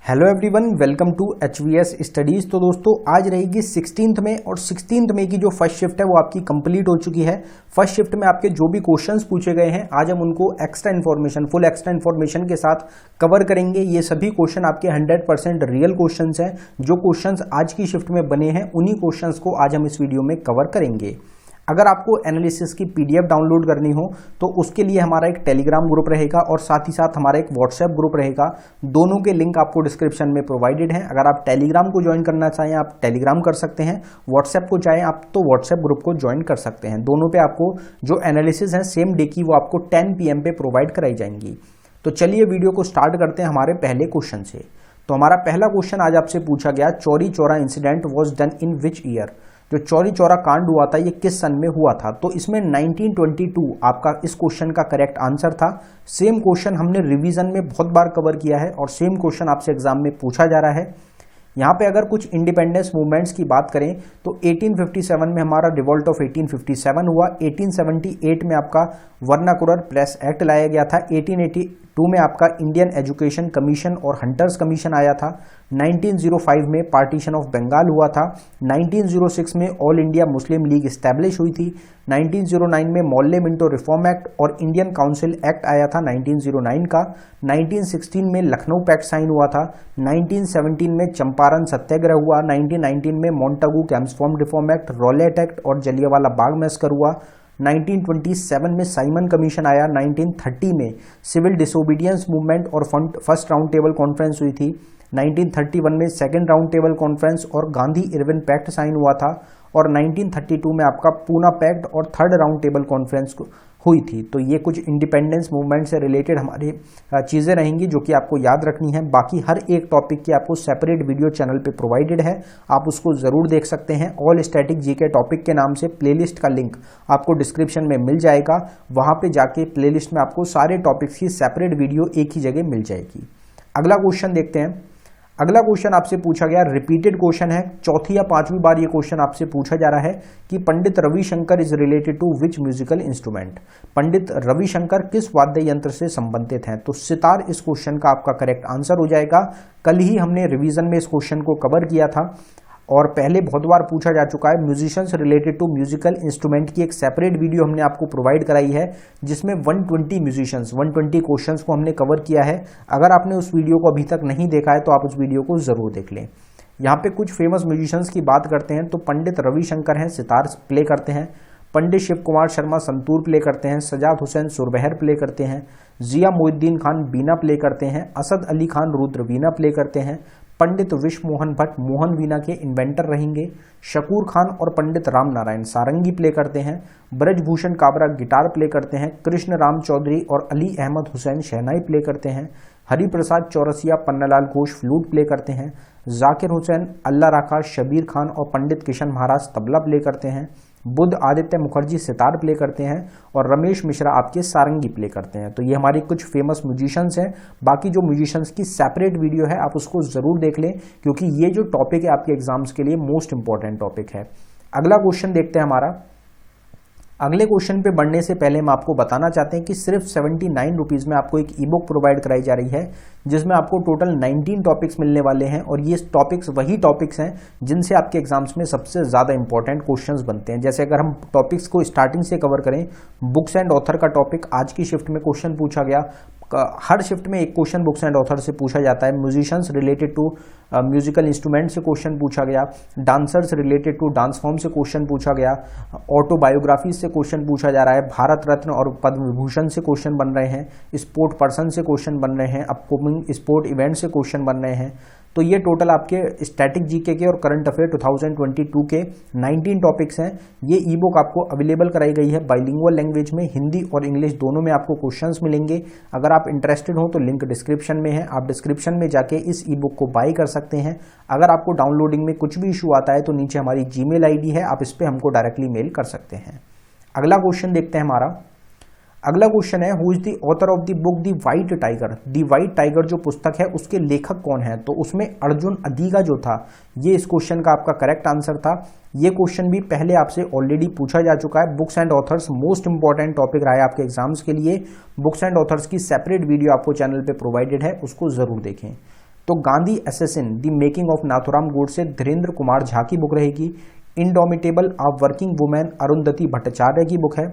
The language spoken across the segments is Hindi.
Hello everyone, welcome to HVS studies. तो दोस्तों आज रहेगी 16th में और 16th में की जो फर्स्ट शिफ्ट है वो आपकी कंप्लीट हो चुकी है। फर्स्ट शिफ्ट में आपके जो भी क्वेश्चंस पूछे गए हैं आज हम उनको extra information, full extra information के साथ कवर करेंगे। ये सभी क्वेश्चन आपके 100% रियल क्वेश्चंस हैं। जो क्वेश्चंस आज की शिफ्ट में बने हैं उन्हीं क्वेश्चंस को आज हम इस वीडियो में कवर करेंगे। अगर आपको एनालिसिस की PDF डाउनलोड करनी हो तो उसके लिए हमारा एक टेलीग्राम ग्रुप रहेगा और साथ ही साथ हमारा एक व्हाट्सएप ग्रुप रहेगा। दोनों के लिंक आपको डिस्क्रिप्शन में प्रोवाइडेड हैं। अगर आप टेलीग्राम को ज्वाइन करना चाहें आप टेलीग्राम कर सकते हैं, व्हाट्सएप को चाहें आप तो व्हाट्सएप ग्रुप को ज्वाइन कर सकते हैं। दोनों पे आपको जो एनालिसिस है सेम डे की वो आपको 10 PM पे प्रोवाइड कराई जाएंगी। तो चलिए वीडियो को स्टार्ट करते हैं हमारे पहले क्वेश्चन से। तो हमारा पहला क्वेश्चन आज आपसे पूछा गया, Chauri Chaura incident was done in which year. जो चौरी चौरा कांड हुआ था ये किस सन में हुआ था। तो इसमें 1922 आपका इस क्वेश्चन का करेक्ट आंसर था। सेम क्वेश्चन हमने रिवीजन में बहुत बार कवर किया है और सेम क्वेश्चन आपसे एग्जाम में पूछा जा रहा है। यहाँ पे अगर कुछ इंडिपेंडेंस मूवमेंट्स की बात करें तो 1857 में हमारा रिवोल्ट ऑफ 1857 हुआ। 1878 में आपका वर्नाकुलर प्रेस एक्ट लाया गया था। 1882 में आपका इंडियन एजुकेशन कमीशन और हंटर्स कमीशन आया था। 1905 में पार्टीशन ऑफ बंगाल हुआ था। 1906 में all India Muslim league establish हुई थी। 1909 में मोल्ले मिंटो रिफॉर्म एक्ट और इंडियन काउंसिल एक्ट आया था 1909 का। 1916 में लखनऊ पैक्ट साइन हुआ था। 1917 में चंपारण सत्याग्रह हुआ। 1919 में Montagu Chelmsford reform act, Rowlatt act और जलियांवाला बाग मैसकर हुआ। 1927 में साइमन कमीशन आया। 1930 में सिविल डिसोबीडियंस मूवमेंट और फर्स्ट राउंड टेबल कॉन्फ्रेंस हुई थी। 1931 में सेकेंड राउंड टेबल कॉन्फ्रेंस और गांधी इरविन पैक्ट साइन हुआ था और 1932 में आपका पूना पैक्ट और थर्ड राउंड टेबल कॉन्फ्रेंस हुई थी। तो ये कुछ इंडिपेंडेंस मूवमेंट से रिलेटेड हमारी चीज़ें रहेंगी जो कि आपको याद रखनी है। बाकी हर एक टॉपिक की आपको सेपरेट वीडियो चैनल पे प्रोवाइडेड है, आप उसको ज़रूर देख सकते हैं। ऑल स्टैटिक जीके टॉपिक के नाम से प्लेलिस्ट का लिंक आपको डिस्क्रिप्शन में मिल जाएगा। वहाँ पे जाके प्लेलिस्ट में आपको सारे टॉपिक्स की सेपरेट वीडियो एक ही जगह मिल जाएगी। अगला क्वेश्चन देखते हैं। अगला क्वेश्चन आपसे पूछा गया, रिपीटेड क्वेश्चन है, चौथी या पांचवी बार ये क्वेश्चन आपसे पूछा जा रहा है कि Pandit Ravishankar is related to which musical instrument. Pandit Ravishankar किस वाद्य यंत्र से संबंधित हैं। तो सितार इस क्वेश्चन का आपका करेक्ट आंसर हो जाएगा। कल ही हमने रिवीजन में इस क्वेश्चन को कवर किया था और पहले बहुत बार पूछा जा चुका है। Musicians related to musical instrument की एक सेपरेट वीडियो हमने आपको प्रोवाइड कराई है जिसमें 120 म्यूजिशियंस 120 क्वेश्चंस को हमने कवर किया है। अगर आपने उस वीडियो को अभी तक नहीं देखा है तो आप उस वीडियो को जरूर देख लें। यहाँ पे कुछ फेमस म्यूजिशियंस की बात करते हैं तो पंडित रविशंकर हैं, सितार प्ले करते हैं। पंडित शिव कुमार शर्मा संतूर प्ले करते हैं। सजाद हुसैन सुरबहर प्ले करते हैं। जिया मोहिद्दीन खान बीना प्ले करते हैं। असद अली खान रुद्र वीणा प्ले करते हैं। पंडित विश्व मोहन भट्ट मोहन वीणा के इन्वेंटर रहेंगे। शकूर खान और पंडित राम नारायण सारंगी प्ले करते हैं। ब्रजभूषण काबरा गिटार प्ले करते हैं। कृष्ण राम चौधरी और अली अहमद हुसैन शहनाई प्ले करते हैं। हरिप्रसाद चौरसिया पन्नालाल घोष फ्लूट प्ले करते हैं। जाकिर हुसैन अल्लाह राखा शबीर खान और पंडित किशन महाराज तबला प्ले करते हैं। बुद्ध आदित्य मुखर्जी सितार प्ले करते हैं और रमेश मिश्रा आपके सारंगी प्ले करते हैं। तो ये हमारी कुछ फेमस म्यूजिशियंस हैं। बाकी जो म्यूजिशियंस की सेपरेट वीडियो है आप उसको जरूर देख लें क्योंकि ये जो टॉपिक है आपके एग्जाम्स के लिए मोस्ट इंपॉर्टेंट टॉपिक है। अगला क्वेश्चन देखते हैं हमारा। अगले क्वेश्चन पे बढ़ने से पहले हम आपको बताना चाहते हैं कि सिर्फ 79 रुपीज़ में आपको एक ई बुक प्रोवाइड कराई जा रही है जिसमें आपको टोटल 19 टॉपिक्स मिलने वाले हैं और ये टॉपिक्स वही टॉपिक्स हैं जिनसे आपके एग्जाम्स में सबसे ज़्यादा इंपॉर्टेंट क्वेश्चंस बनते हैं। जैसे अगर हम टॉपिक्स को स्टार्टिंग से कवर करें, बुक्स एंड ऑथर का टॉपिक आज की शिफ्ट में क्वेश्चन पूछा गया। हर शिफ्ट में एक क्वेश्चन बुक्स एंड ऑथर से पूछा जाता है। Musicians related to musical instrument से क्वेश्चन पूछा गया। Dancers related to dance form से क्वेश्चन पूछा गया। ऑटोबायोग्राफी से क्वेश्चन पूछा जा रहा है। भारत रत्न और पद्म विभूषण से क्वेश्चन बन रहे हैं। स्पोर्ट पर्सन से क्वेश्चन बन रहे हैं। अपकमिंग स्पोर्ट इवेंट से क्वेश्चन बन रहे हैं। तो ये टोटल आपके स्टैटिक जीके के और करंट अफेयर 2022 के 19 टॉपिक्स हैं। ये ई बुक आपको अवेलेबल कराई गई है बाइलिंगुअल लैंग्वेज में, हिंदी और इंग्लिश दोनों में आपको क्वेश्चंस मिलेंगे। अगर आप इंटरेस्टेड हो तो लिंक डिस्क्रिप्शन में है, आप डिस्क्रिप्शन में जाके इस ई बुक को बाय कर सकते हैं। अगर आपको डाउनलोडिंग में कुछ भी इशू आता है तो नीचे हमारी जीमेल आईडी है, आप इस पर हमको डायरेक्टली मेल कर सकते हैं। अगला क्वेश्चन देखते हैं हमारा। अगला क्वेश्चन है, who is the author of the book the white tiger. The white tiger जो पुस्तक है उसके लेखक कौन है। तो उसमें अर्जुन अधिगा जो था ये इस क्वेश्चन का आपका करेक्ट आंसर था। ये क्वेश्चन भी पहले आपसे ऑलरेडी पूछा जा चुका है। Books and authors most important topic रहा है आपके एग्जाम्स के लिए। बुक्स एंड ऑथर्स की सेपरेट वीडियो आपको चैनल पे प्रोवाइडेड है, उसको जरूर देखें। तो Gandhi assassin the making of Nathuram Godse Dhirendra Kumar Jha की बुक रहेगी। Indomitable a working women Arundhati Bhattacharya की बुक है।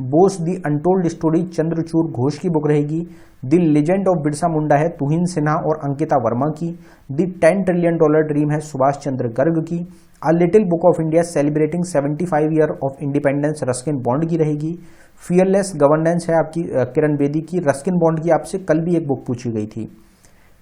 Bose the untold story Chandrachud Ghosh की बुक रहेगी। The legend of Birsa Munda है तुहिन सिन्हा और अंकिता वर्मा की। द $10 ट्रिलियन ड्रीम है सुभाष चंद्र गर्ग की। A little book of India celebrating 75 year of independence Ruskin bond की रहेगी। फियरलेस गवर्नेंस है आपकी किरण बेदी की। रस्किन बॉन्ड की आपसे कल भी एक बुक पूछी गई थी।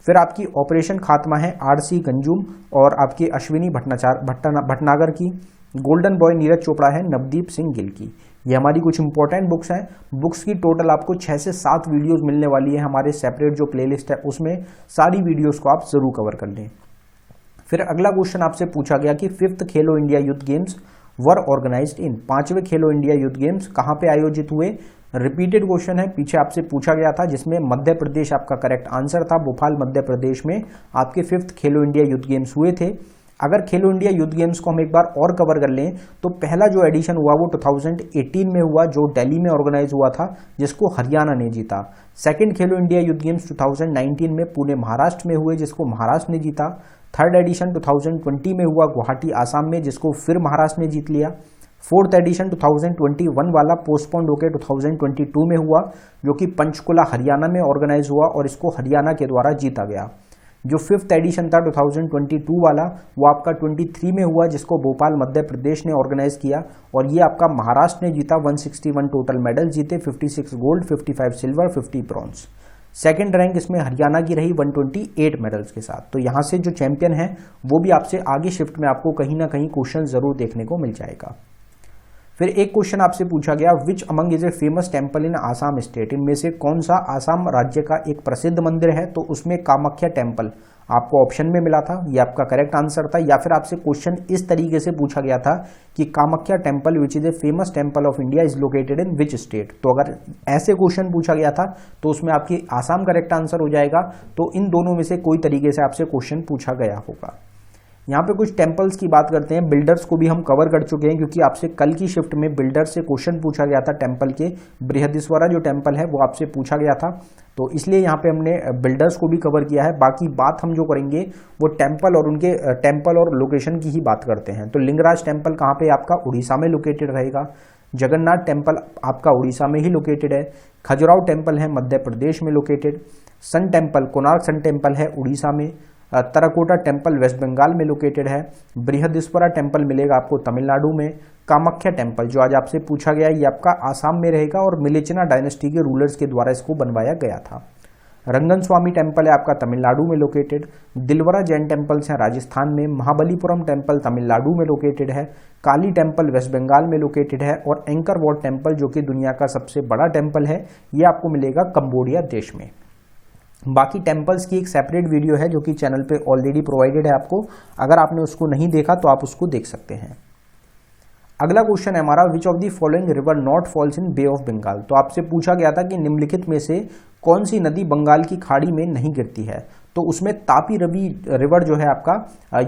फिर आपकी ऑपरेशन खात्मा है RC गंजूम और आपकी अश्विनी भटनागर की। गोल्डन बॉय नीरज चोपड़ा है नवदीप सिंह गिल की। ये हमारी कुछ इंपॉर्टेंट बुक्स हैं। बुक्स की टोटल आपको 6 से 7 वीडियोस मिलने वाली है हमारे सेपरेट जो प्लेलिस्ट है उसमें सारी वीडियोस को आप जरूर कवर कर लें। फिर अगला क्वेश्चन आपसे पूछा गया कि 5th खेलो इंडिया यूथ गेम्स वर ऑर्गेनाइज्ड इन, 5वें खेलो इंडिया यूथ गेम्स कहां पे आयोजित हुए। रिपीटेड क्वेश्चन है, पीछे आपसे पूछा गया था जिसमें मध्य प्रदेश आपका करेक्ट आंसर था। भोपाल मध्य प्रदेश में आपके 5th खेलो इंडिया यूथ गेम्स हुए थे। अगर खेलो इंडिया यूथ गेम्स को हम एक बार और कवर कर लें तो पहला जो एडिशन हुआ वो 2018 में हुआ जो दिल्ली में ऑर्गेनाइज हुआ था जिसको हरियाणा ने जीता। सेकंड खेलो इंडिया यूथ गेम्स 2019 में पुणे महाराष्ट्र में हुए जिसको महाराष्ट्र ने जीता। थर्ड एडिशन 2020 में हुआ गुवाहाटी आसाम में जिसको फिर महाराष्ट्र ने जीत लिया। फोर्थ एडिशन 2021 वाला पोस्टपोन्ड होकर 2022 में हुआ जो कि पंचकुला हरियाणा में ऑर्गेनाइज हुआ और इसको हरियाणा के द्वारा जीता गया। जो 5th एडिशन था 2022 वाला वो आपका 23 में हुआ जिसको भोपाल मध्य प्रदेश ने ऑर्गेनाइज किया और ये आपका महाराष्ट्र ने जीता। 161 टोटल मेडल जीते, 56 gold, 55 silver, 50 bronze. Second rank इसमें हरियाणा की रही 128 मेडल्स के साथ। तो यहाँ से जो चैंपियन है वो भी आपसे आगे शिफ्ट में आपको कहीं ना कहीं क्वेश्चन जरूर देखने को मिल जाएगा। फिर एक क्वेश्चन आपसे पूछा गया which among is a famous temple in Assam state, इनमें से कौन सा आसाम राज्य का एक प्रसिद्ध मंदिर है। तो उसमें कामाख्या टेम्पल आपको ऑप्शन में मिला था, ये आपका करेक्ट आंसर था। या फिर आपसे क्वेश्चन इस तरीके से पूछा गया था कि Kamakhya temple which is a famous temple of India is located in which state. तो अगर ऐसे क्वेश्चन पूछा गया था तो उसमें आपकी आसाम करेक्ट आंसर हो जाएगा। तो इन दोनों में से कोई तरीके से आपसे क्वेश्चन पूछा गया होगा। यहाँ पे कुछ टेम्पल्स की बात करते हैं। बिल्डर्स को भी हम कवर कर चुके हैं क्योंकि आपसे कल की शिफ्ट में बिल्डर्स से क्वेश्चन पूछा गया था। टेम्पल के बृहदीश्वरा जो टेम्पल है वो आपसे पूछा गया था तो इसलिए यहाँ पे हमने बिल्डर्स को भी कवर किया है। बाकी बात हम जो करेंगे वो टेम्पल और उनके टेम्पल और लोकेशन की ही बात करते हैं। तो लिंगराज टेम्पल कहाँ पे आपका उड़ीसा में लोकेटेड रहेगा। जगन्नाथ टेम्पल आपका उड़ीसा में ही लोकेटेड है। खजुराहो टेम्पल है मध्य प्रदेश में located. Sun temple Konark sun temple है उड़ीसा में। तराकोटा टेम्पल वेस्ट बंगाल में लोकेटेड है। बृहदीश्वरा टेम्पल मिलेगा आपको तमिलनाडु में। कामाख्या टेम्पल जो आज आपसे पूछा गया है ये आपका आसाम में रहेगा और मिलेचना डायनेस्टी के रूलर्स के द्वारा इसको बनवाया गया था। रंगन स्वामी टेम्पल है आपका तमिलनाडु में लोकेटेड। दिलवरा जैन टेम्पल्स हैं राजस्थान में। महाबलीपुरम टेम्पल तमिलनाडु में लोकेटेड है। काली टेम्पल वेस्ट बंगाल में लोकेटेड है और एंकर वॉट टेम्पल जो कि दुनिया का सबसे बड़ा टेम्पल है ये आपको मिलेगा कंबोडिया देश में। बाकी टेम्पल्स की एक सेपरेट वीडियो है जो कि चैनल पे ऑलरेडी प्रोवाइडेड है आपको, अगर आपने उसको नहीं देखा तो आप उसको देख सकते हैं। अगला क्वेश्चन है हमारा which of the following river not falls in Bay of Bengal. तो आपसे पूछा गया था कि निम्नलिखित में से कौन सी नदी बंगाल की खाड़ी में नहीं गिरती है। तो उसमें तापी रिवर जो है आपका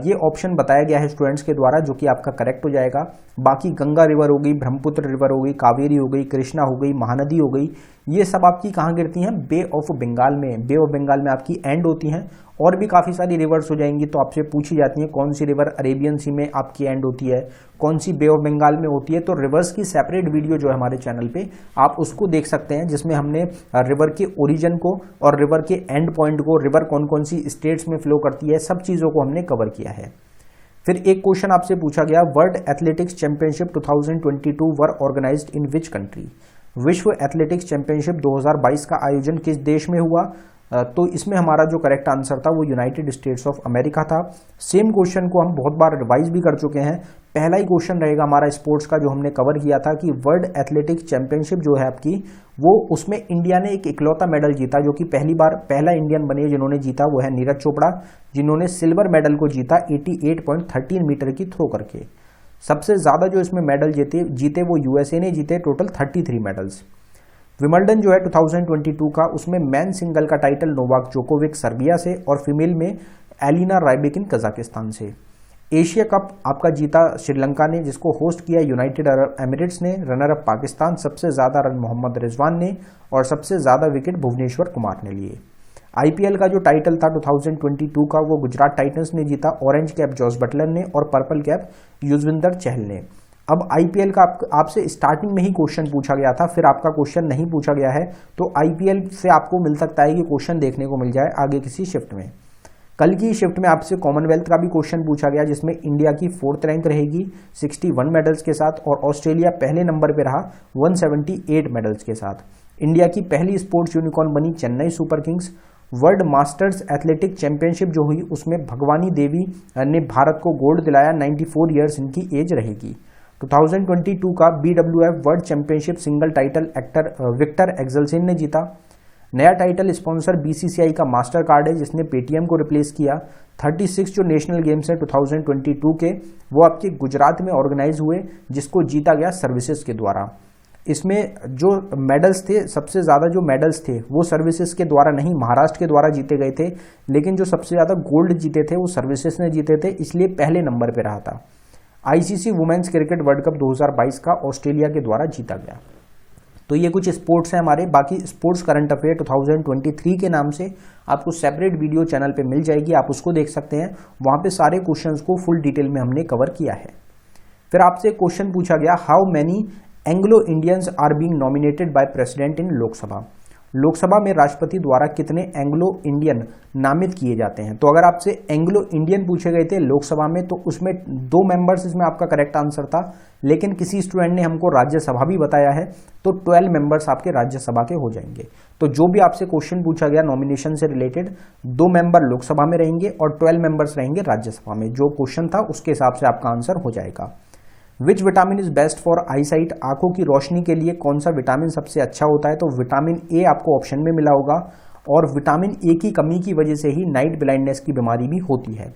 ये ऑप्शन बताया गया है स्टूडेंट्स के द्वारा जो कि आपका करेक्ट हो जाएगा। बाकी गंगा रिवर हो गई, ब्रह्मपुत्र रिवर हो गई, कावेरी हो गई, कृष्णा हो गई, महानदी हो गई, ये सब आपकी कहाँ गिरती हैं बे ऑफ बंगाल में। बे ऑफ बंगाल में आपकी एंड होती हैं। और भी काफ़ी सारी रिवर्स हो जाएंगी तो आपसे पूछी जाती हैं कौन सी रिवर अरेबियन सी में आपकी एंड होती है, कौन सी बे ऑफ बंगाल में होती है। तो रिवर्स की सेपरेट वीडियो जो है हमारे चैनल पे आप उसको देख सकते हैं जिसमें हमने रिवर के ओरिजिन को और रिवर के एंड पॉइंट को, रिवर कौन कौन सी स्टेट्स में फ्लो करती है, सब चीज़ों को हमने कवर किया है। फिर एक क्वेश्चन आपसे पूछा गया world athletics championship 2022 were organised in which country. विश्व एथलेटिक्स चैंपियनशिप 2022 का आयोजन किस देश में हुआ। तो इसमें हमारा जो करेक्ट आंसर था वो यूनाइटेड स्टेट्स ऑफ अमेरिका था। सेम क्वेश्चन को हम बहुत बार रिवाइज भी कर चुके हैं। पहला ही क्वेश्चन रहेगा हमारा स्पोर्ट्स का जो हमने कवर किया था कि वर्ल्ड एथलेटिक्स चैंपियनशिप जो है आपकी वो उसमें इंडिया ने एक इकलौता मेडल जीता जो कि पहला इंडियन बने जिन्होंने जीता वो है नीरज चोपड़ा, जिन्होंने सिल्वर मेडल को जीता 88.13 मीटर की थ्रो करके। सबसे ज्यादा जो इसमें मेडल जीते वो यूएसए ने जीते, टोटल 33 मेडल्स। विंबलडन जो है 2022 का उसमें मैन सिंगल का टाइटल नोवाक जोकोविक सर्बिया से और फीमेल में एलिना राइबेकिन कजाकिस्तान से। एशिया कप आपका जीता श्रीलंका ने जिसको होस्ट किया यूनाइटेड अरब एमिरेट्स ने। रनर अप पाकिस्तान, सबसे ज्यादा रन मोहम्मद रिजवान ने और सबसे ज्यादा विकेट भुवनेश्वर कुमार ने लिए। आईपीएल का जो टाइटल था 2022 का वो गुजरात टाइटंस ने जीता, ऑरेंज कैप जॉस बटलर ने और पर्पल कैप युजवेंद्र चहल ने। अब आईपीएल का आपसे स्टार्टिंग में ही क्वेश्चन पूछा गया था, फिर आपका क्वेश्चन नहीं पूछा गया है, तो आईपीएल से आपको मिल सकता है कि क्वेश्चन देखने को मिल जाए आगे किसी शिफ्ट में। कल की शिफ्ट में आपसे कॉमनवेल्थ का भी क्वेश्चन पूछा गया, जिसमें इंडिया की 4th रैंक रहेगी 61 मेडल्स के साथ, और ऑस्ट्रेलिया पहले नंबर पे रहा 178 मेडल्स के साथ। इंडिया की पहली स्पोर्ट्स यूनिकॉर्न बनी Chennai super Kings. World masters athletic championship जो हुई उसमें भगवानी देवी ने भारत को गोल्ड दिलाया, 94 ईयर्स इनकी एज रहेगी। 2022 का BWF world championship single title actor Victor Axelsen ने जीता। नया टाइटल स्पॉन्सर BCCI का मास्टर कार्ड है, जिसने पेटीएम को रिप्लेस किया। 36 जो नेशनल गेम्स हैं 2022 के, वो आपके गुजरात में ऑर्गेनाइज हुए, जिसको जीता गया सर्विसेज के द्वारा। इसमें जो मेडल्स थे, सबसे ज़्यादा जो मेडल्स थे वो सर्विसेज के द्वारा नहीं, महाराष्ट्र के द्वारा जीते गए थे, लेकिन जो सबसे ज़्यादा गोल्ड जीते थे वो सर्विसेज ने जीते थे, इसलिए पहले नंबर पर रहा था। ICC women's cricket world cup 2022 का ऑस्ट्रेलिया के द्वारा जीता गया। तो ये कुछ स्पोर्ट्स हैं हमारे। बाकी स्पोर्ट्स करंट अफेयर 2023 के नाम से आपको सेपरेट वीडियो चैनल पे मिल जाएगी, आप उसको देख सकते हैं। वहाँ पे सारे क्वेश्चंस को फुल डिटेल में हमने कवर किया है। फिर आपसे क्वेश्चन पूछा गया, how many Anglo Indians are being nominated by president in Lok Sabha. Lok Sabha में राष्ट्रपति द्वारा कितने एंग्लो इंडियन नामित किए जाते हैं। तो अगर आपसे एंग्लो इंडियन पूछे गए थे लोकसभा में, तो उसमें 2 मेंबर्स इसमें आपका करेक्ट आंसर था, लेकिन किसी स्टूडेंट ने हमको राज्यसभा भी बताया है, तो 12 मेंबर्स आपके राज्यसभा के हो जाएंगे। तो जो भी आपसे क्वेश्चन पूछा गया नॉमिनेशन से रिलेटेड, 2 मेंबर लोकसभा में रहेंगे और 12 मेंबर्स रहेंगे राज्यसभा में। जो क्वेश्चन था उसके हिसाब से आपका आंसर हो जाएगा। Which vitamin is best for eyesight, आंखों की रोशनी के लिए कौन सा विटामिन सबसे अच्छा होता है। तो विटामिन ए आपको ऑप्शन में मिला होगा, और विटामिन ए की कमी की वजह से ही नाइट ब्लाइंडनेस की बीमारी भी होती है।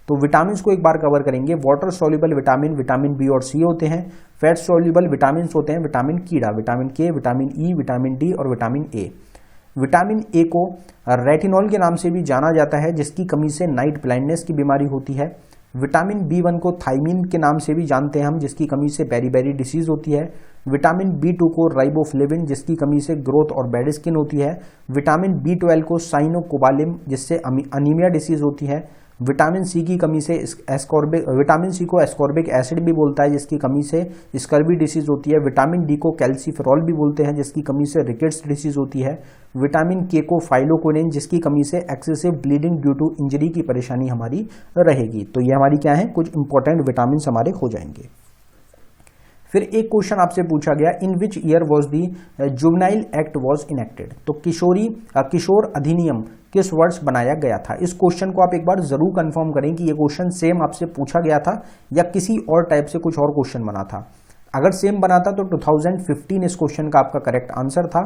तो विटामिन को एक बार कवर करेंगे। Water soluble vitamin, vitamin B और सी होते हैं। फैट सोल्यूबल विटामिन होते हैं विटामिन कीड़ा, विटामिन के, विटामिन ई, विटामिन डी और विटामिन ए। विटामिन ए को रेटिनॉल के नाम से भी जाना जाता है, जिसकी कमी से नाइट ब्लाइंडनेस की बीमारी होती है। विटामिन B1 को थाइमिन के नाम से भी जानते हैं हम, जिसकी कमी से बेरी डिसीज होती है। विटामिन B2 को राइबोफ्लेविन, जिसकी कमी से ग्रोथ और बैड स्किन होती है। विटामिन B12 को साइनोकोबालिम, जिससे अनीमिया डिसीज होती है। विटामिन सी की कमी से विटामिन सी को एस्कॉर्बिक एसिड भी बोलता है, जिसकी कमी से स्कर्वी डिसीज होती है। विटामिन डी को कैल्सीफेरॉल भी बोलते हैं, जिसकी कमी से रिकेट्स डिसीज होती है। विटामिन के को फाइलोकोनिन, जिसकी कमी से excessive bleeding due to injury की परेशानी हमारी रहेगी। तो ये हमारी क्या है, कुछ इंपॉर्टेंट विटामिन हमारे हो जाएंगे। फिर एक क्वेश्चन आपसे पूछा गया, in which year was the juvenile act was enacted. तो किशोर अधिनियम किस वर्ष बनाया गया था। इस क्वेश्चन को आप एक बार जरूर कंफर्म करें कि ये क्वेश्चन सेम आपसे पूछा गया था या किसी और टाइप से कुछ और क्वेश्चन बना था। अगर सेम बना था तो 2015 इस क्वेश्चन का आपका करेक्ट आंसर था।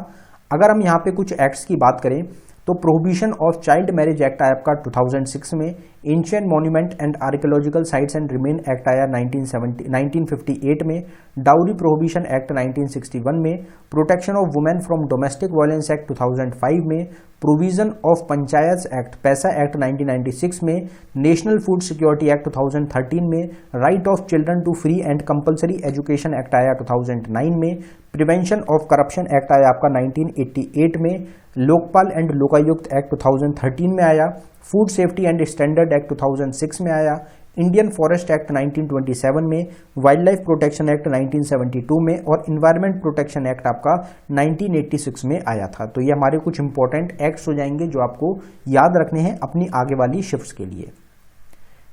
अगर हम यहाँ पे कुछ एक्ट्स की बात करें तो prohibition of child marriage act आया आपका 2006 में। Ancient monument and archaeological sites and remain act आया 1958 में। डाउरी प्रोहिबिशन एक्ट 1961 में। Protection of women from domestic violence act 2005 में। Provision of panchayat act PESA act 1996 में। नेशनल फूड सिक्योरिटी एक्ट 2013 में। Right of children to free and compulsory education act आया 2009 में। प्रिवेंशन ऑफ करप्शन एक्ट आया आपका 1988 में। लोकपाल एंड लोकायुक्त एक्ट 2013 में आया। Food safety and standard act 2006 में आया। इंडियन फॉरेस्ट एक्ट 1927 में। वाइल्ड लाइफ प्रोटेक्शन एक्ट 1972 में और इन्वायरमेंट प्रोटेक्शन एक्ट आपका 1986 में आया था। तो ये हमारे कुछ इंपॉर्टेंट एक्ट्स हो जाएंगे जो आपको याद रखने हैं अपनी आगे वाली शिफ्ट्स के लिए।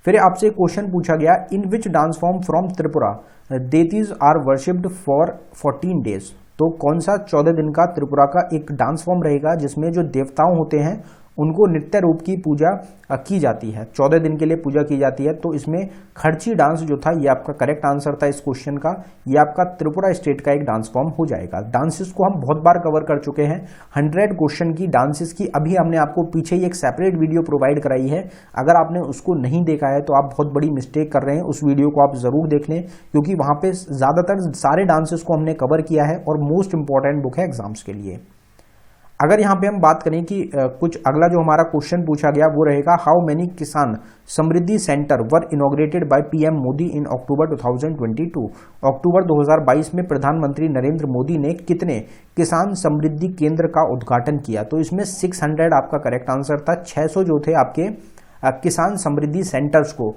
फिर आपसे क्वेश्चन पूछा गया, in which dance form from Tripura deities are worshipped for 14 days. तो कौन सा 14 दिन का त्रिपुरा का एक डांस फॉर्म रहेगा जिसमें जो देवताओं होते हैं उनको नित्य रूप की पूजा की जाती है, 14 दिन के लिए पूजा की जाती है। तो इसमें खर्ची डांस जो था ये आपका करेक्ट आंसर था इस क्वेश्चन का। ये आपका त्रिपुरा स्टेट का एक डांस फॉर्म हो जाएगा। डांसेस को हम बहुत बार कवर कर चुके हैं, 100 क्वेश्चन की डांसेस की अभी हमने आपको पीछे ही एक सेपरेट वीडियो प्रोवाइड कराई है। अगर आपने उसको नहीं देखा है तो आप बहुत बड़ी मिस्टेक कर रहे हैं, उस वीडियो को आप जरूर देख लें, क्योंकि वहां पे ज्यादातर सारे डांसेस को हमने कवर किया है और मोस्ट इंपॉर्टेंट बुक है एग्जाम्स के लिए। अगर यहाँ पे हम बात करें कि कुछ अगला जो हमारा क्वेश्चन पूछा गया वो रहेगा, how many Kisan Samriddhi center were inaugurated by PM Modi in October 2022। अक्टूबर 2022 में प्रधानमंत्री नरेंद्र मोदी ने कितने किसान समृद्धि केंद्र का उद्घाटन किया? तो इसमें 600 आपका करेक्ट आंसर था। 600 जो थे आपके किसान समृद्धि सेंटर्स को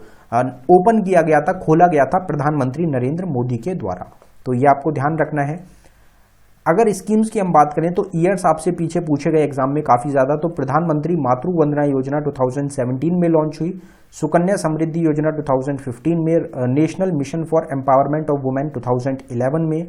ओपन किया गया था, खोला गया था प्रधानमंत्री नरेंद्र मोदी के द्वारा। तो ये आपको ध्यान रखना है। अगर स्कीम्स की हम बात करें तो ईयर्स आपसे पीछे पूछे गए एग्जाम में काफी ज्यादा, तो प्रधानमंत्री मातृ वंदना योजना 2017 में लॉन्च हुई, सुकन्या समृद्धि योजना 2015 में, national mission for empowerment of women 2011 में,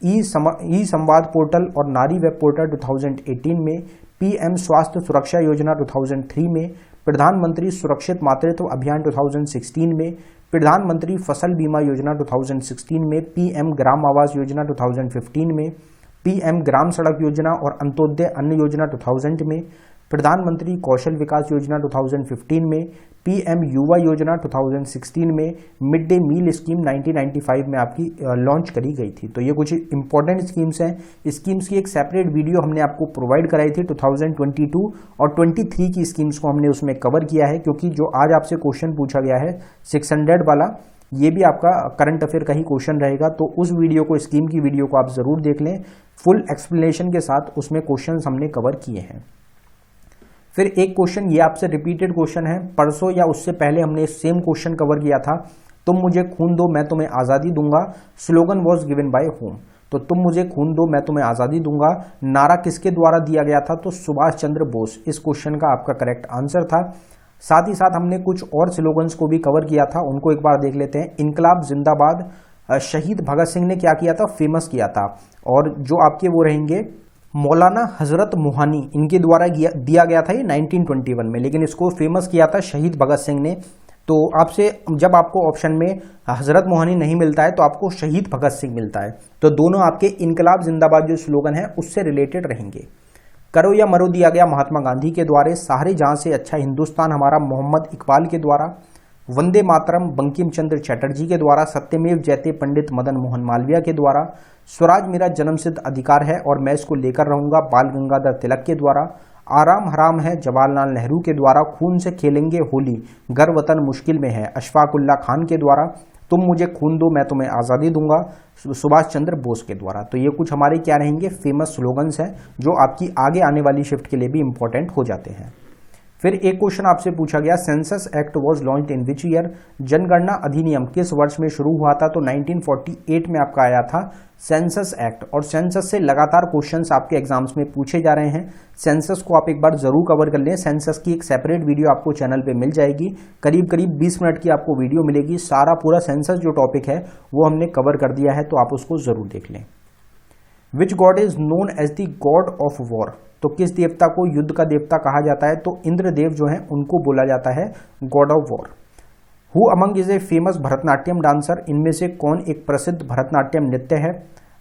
ई संवाद पोर्टल और नारी वेब पोर्टल 2018 में, पीएम स्वास्थ्य सुरक्षा योजना 2003 में, प्रधानमंत्री सुरक्षित मातृत्व अभियान 2016 में, प्रधानमंत्री फसल बीमा योजना 2016 में, पीएम ग्राम आवास योजना 2015 में, पीएम ग्राम सड़क योजना और अंत्योदय अन्न योजना 2000 में, प्रधानमंत्री कौशल विकास योजना 2015 में, पीएम युवा योजना 2016 में, मिड डे मील स्कीम 1995 में आपकी लॉन्च करी गई थी। तो ये कुछ इंपॉर्टेंट स्कीम्स हैं। स्कीम्स की एक सेपरेट वीडियो हमने आपको प्रोवाइड कराई थी 2022 और 23 की स्कीम्स को हमने उसमें कवर किया है, क्योंकि जो आज आपसे क्वेश्चन पूछा गया है 600 वाला, ये भी आपका करंट अफेयर का ही क्वेश्चन रहेगा। तो उस वीडियो को, स्कीम की वीडियो को आप जरूर देख लें, फुल एक्सप्लेनेशन के साथ उसमें क्वेश्चंस हमने कवर किए हैं। फिर एक क्वेश्चन ये आपसे रिपीटेड क्वेश्चन है, परसों या उससे पहले हमने सेम क्वेश्चन कवर किया था, तुम मुझे खून दो मैं तुम्हें आजादी दूंगा, slogan was given by home. तो तुम मुझे खून दो मैं तुम्हें आजादी दूंगा नारा किसके द्वारा दिया गया था? तो सुभाष चंद्र बोस इस क्वेश्चन का आपका करेक्ट आंसर था। साथ ही साथ हमने कुछ और स्लोगन्स को भी कवर किया था, उनको एक बार देख लेते हैं। इनकलाब जिंदाबाद शहीद भगत सिंह ने क्या किया था? फेमस किया था। और जो आपके वो रहेंगे मौलाना हजरत मोहानी, इनके द्वारा दिया गया था ये 1921 में, लेकिन इसको फेमस किया था शहीद भगत सिंह ने। तो आपसे जब आपको ऑप्शन में हजरत मोहानी नहीं मिलता है तो आपको शहीद भगत सिंह मिलता है, तो दोनों आपके इनकलाब जिंदाबाद जो स्लोगन है उससे रिलेटेड रहेंगे। करो या मरो दिया गया महात्मा गांधी के द्वारा, सारे जहां से अच्छा हिंदुस्तान हमारा मोहम्मद इकबाल के द्वारा, वंदे मातरम बंकिम चंद्र चटर्जी के द्वारा, सत्यमेव जयते पंडित मदन मोहन मालवीय के द्वारा, स्वराज मेरा जन्मसिद्ध अधिकार है और मैं इसको लेकर रहूंगा बाल गंगाधर तिलक के द्वारा, आराम हराम है जवाहरलाल नेहरू के द्वारा, खून से खेलेंगे होली घर वतन मुश्किल में है अशफाकुल्ला खान के द्वारा, तुम मुझे खून दो मैं तुम्हें आज़ादी दूंगा सुभाष चंद्र बोस के द्वारा। तो ये कुछ हमारे क्या रहेंगे? फेमस स्लोगन्स हैं जो आपकी आगे आने वाली शिफ्ट के लिए भी इंपॉर्टेंट हो जाते हैं। फिर एक क्वेश्चन आपसे पूछा गया, census act was launched in which year? जनगणना अधिनियम किस वर्ष में शुरू हुआ था? तो 1948 में आपका आया था सेंसस एक्ट। और सेंसस से लगातार क्वेश्चंस आपके एग्जाम्स में पूछे जा रहे हैं। सेंसस को आप एक बार जरूर कवर कर लें। सेंसस की एक सेपरेट वीडियो आपको चैनल पे मिल जाएगी, करीब करीब 20 मिनट की आपको वीडियो मिलेगी। सारा पूरा सेंसस जो टॉपिक है वो हमने कवर कर दिया है, तो आप उसको जरूर देख लें। Which God is known as the God of war? तो किस देवता को युद्ध का देवता कहा जाता है? तो इंद्रदेव जो है उनको बोला जाता है God of war. Who among is a famous Bharatanatyam dancer? इनमें से कौन एक प्रसिद्ध भरतनाट्यम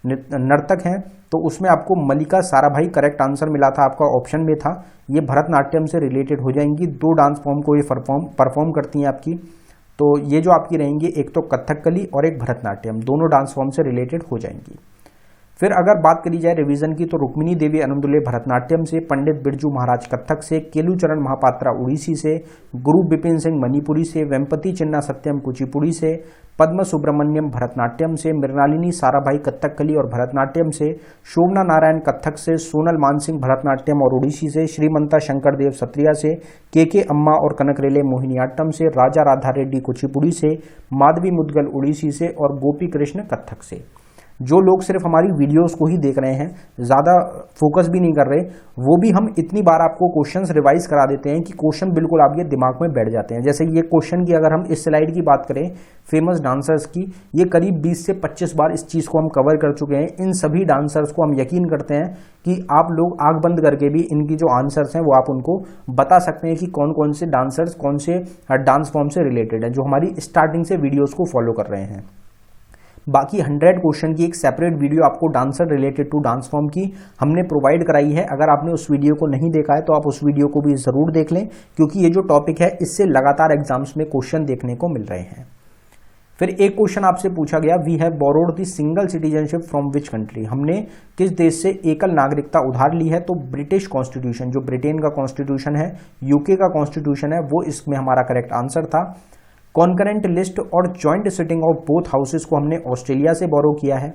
नर्तक है? तो उसमें आपको मल्लिका साराभाई करेक्ट आंसर मिला था, आपका ऑप्शन में था। ये भरतनाट्यम से रिलेटेड हो जाएंगी। 2 डांस फॉर्म को ये परफॉर्म करती हैं आपकी। तो ये जो आपकी रहेंगी, एक तो कथकली और एक भरतनाट्यम, दोनों डांस फॉर्म से रिलेटेड हो जाएंगी। फिर अगर बात करी जाए रिवीजन की, तो रुक्मिणी देवी आनंदुले भरतनाट्यम से, पंडित बिरजू महाराज कथक से, केलूचरण महापात्रा उड़ीसी से, गुरु बिपिन सिंह मणिपुरी से, वेम्पति चिन्ना सत्यम कुचिपुड़ी से, पद्म सुब्रमण्यम भरतनाट्यम से, मृणालिनी साराभाई कथकली और भरतनाट्यम से, शोभना नारायण कथक से, सोनल मानसिंह भरतनाट्यम और उड़ीसी से, श्रीमंता शंकर देव सत्रिया से, के अम्मा और कनकरेले मोहिनीअट्टम से, राजा राधा रेड्डी कुचिपुड़ी से, माधवी मुदगल उड़ीसी से और गोपी कृष्ण कथक से। जो लोग सिर्फ हमारी वीडियोस को ही देख रहे हैं, ज़्यादा फोकस भी नहीं कर रहे, वो भी हम इतनी बार आपको क्वेश्चंस रिवाइज करा देते हैं कि क्वेश्चन बिल्कुल आपके दिमाग में बैठ जाते हैं। जैसे ये क्वेश्चन की अगर हम इस स्लाइड की बात करें, फेमस डांसर्स की, ये करीब 20 से 25 बार इस चीज़ को हम कवर कर चुके हैं। इन सभी डांसर्स को हम यकीन करते हैं कि आप लोग आंख बंद करके भी इनकी जो आंसर्स हैं वो आप उनको बता सकते हैं कि कौन कौन से डांसर्स कौन से डांस फॉर्म से रिलेटेड है, जो हमारी स्टार्टिंग से वीडियोज़ को फॉलो कर रहे हैं। बाकी 100 क्वेश्चन की एक सेपरेट वीडियो आपको dancer related to dance form की हमने प्रोवाइड कराई है। अगर आपने उस वीडियो को नहीं देखा है तो आप उस वीडियो को भी जरूर देख लें, क्योंकि ये जो टॉपिक है इससे लगातार एग्जाम्स में क्वेश्चन देखने को मिल रहे हैं। फिर एक क्वेश्चन आपसे पूछा गया, we have borrowed the single citizenship from which country, हमने किस देश से एकल नागरिकता उधार ली है? तो ब्रिटिश कॉन्स्टिट्यूशन, जो ब्रिटेन का कॉन्स्टिट्यूशन है, यूके का कॉन्स्टिट्यूशन है, वो इसमें हमारा करेक्ट आंसर था। कॉन्करेंट लिस्ट और joint sitting of both houses को हमने ऑस्ट्रेलिया से बोरो किया है।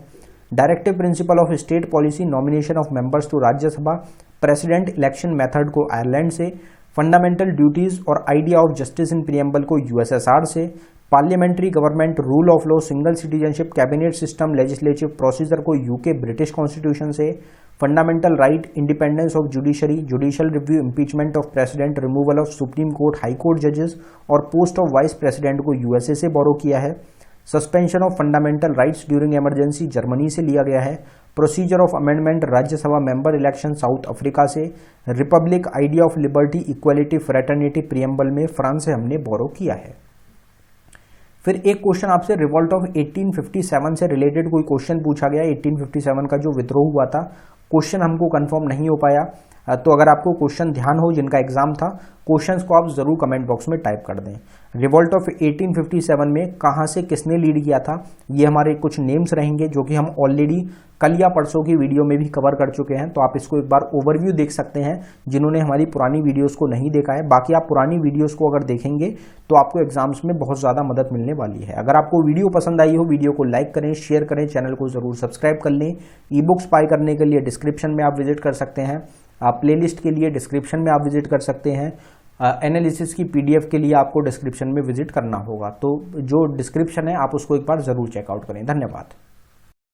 Directive principle of state policy, nomination of members to Rajya Sabha, president election method को आयरलैंड से, फंडामेंटल ड्यूटीज और idea of justice in preamble को यूएसएसआर से, parliamentary government, rule of law, single citizenship, cabinet system, legislative procedure को यूके ब्रिटिश कॉन्स्टिट्यूशन से, fundamental right, independence of judiciary, judicial review, impeachment of president, removal of supreme court, high court जजेस और पोस्ट ऑफ वाइस प्रेसिडेंट को यूएसए से बोरो किया है। Suspension of fundamental rights during emergency Germany से लिया गया है। Procedure of amendment Rajya Sabha member election South Africa से। Republic, idea of liberty, equality, fraternity preamble में फ्रांस से हमने बोरो किया है। फिर एक क्वेश्चन आपसे रिवॉल्ट ऑफ 1857 से रिलेटेड कोई क्वेश्चन पूछा गया। 1857 का जो विद्रोह हुआ था, क्वेश्चन हमको कंफर्म नहीं हो पाया, तो अगर आपको क्वेश्चन ध्यान हो जिनका एग्जाम था, क्वेश्चंस को आप जरूर कमेंट बॉक्स में टाइप कर दें। रिवॉल्ट ऑफ 1857 में कहां से किसने लीड किया था, ये हमारे कुछ नेम्स रहेंगे जो कि हम ऑलरेडी कल या परसों की वीडियो में भी कवर कर चुके हैं, तो आप इसको एक बार ओवरव्यू देख सकते हैं जिन्होंने हमारी पुरानी वीडियोस को नहीं देखा है। बाकी आप पुरानी वीडियोस को अगर देखेंगे तो आपको एग्जाम्स में बहुत ज़्यादा मदद मिलने वाली है। अगर आपको वीडियो पसंद आई हो, वीडियो को लाइक करें, शेयर करें, चैनल को जरूर सब्सक्राइब कर लें। ई बुक्स बाय करने के लिए डिस्क्रिप्शन में आप विजिट कर सकते हैं। प्लेलिस्ट के लिए डिस्क्रिप्शन में आप विजिट कर सकते हैं। एनालिसिस की पीडीएफ के लिए आपको डिस्क्रिप्शन में विजिट करना होगा, तो जो डिस्क्रिप्शन है आप उसको एक बार जरूर चेकआउट करें। धन्यवाद।